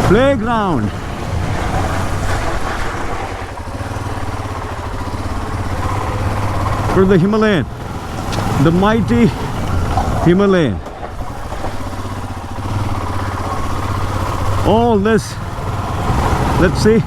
Playground. For the Himalayan, the mighty Himalayan. All this, let's see.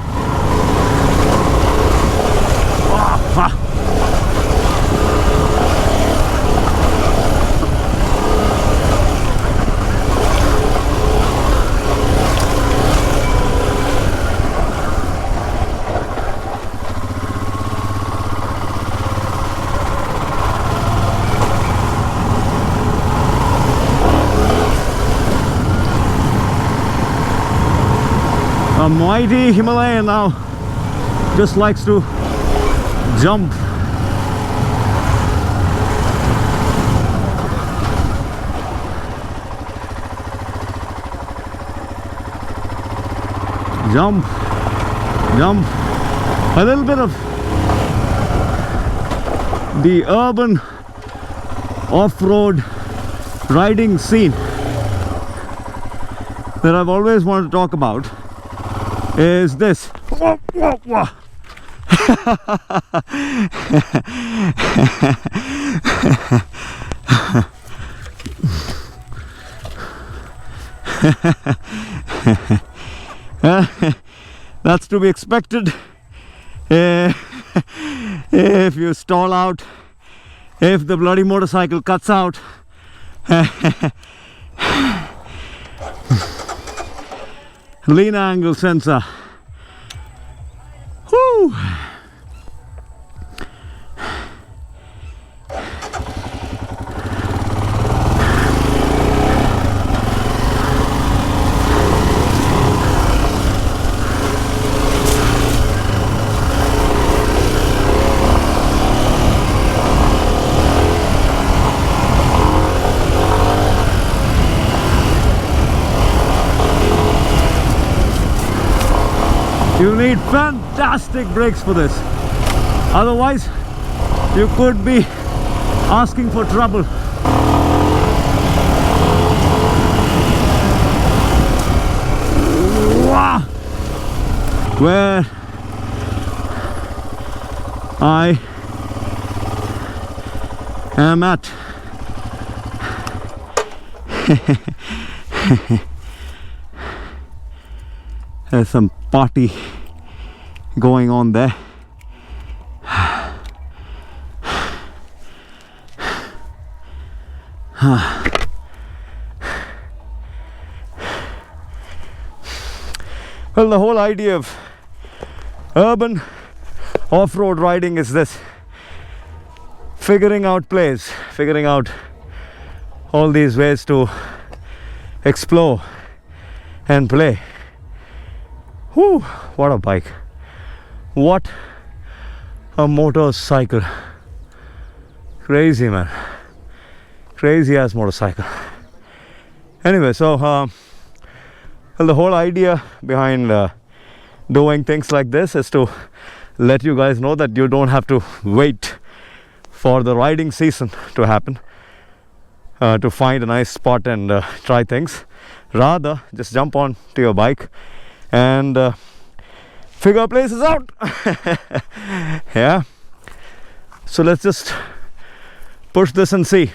A mighty Himalayan now just likes to jump. Jump, jump. A little bit of the urban off-road riding scene that I've always wanted to talk about is this. Whoa, whoa, whoa. That's to be expected if you stall out, if the bloody motorcycle cuts out. Lean angle sensor. Whoo! You need fantastic brakes for this. Otherwise, you could be asking for trouble. Where I am at. There's some party going on there. Well, the whole idea of urban off-road riding is this: figuring out plays, figuring out all these ways to explore and play. Whew, what a bike. What a motorcycle. Crazy, man. Crazy ass motorcycle. Anyway, so well, the whole idea behind doing things like this is to let you guys know that you don't have to wait for the riding season to happen to find a nice spot and try things. Rather, just jump on to your bike and figure places out. Yeah, so let's just push this and see.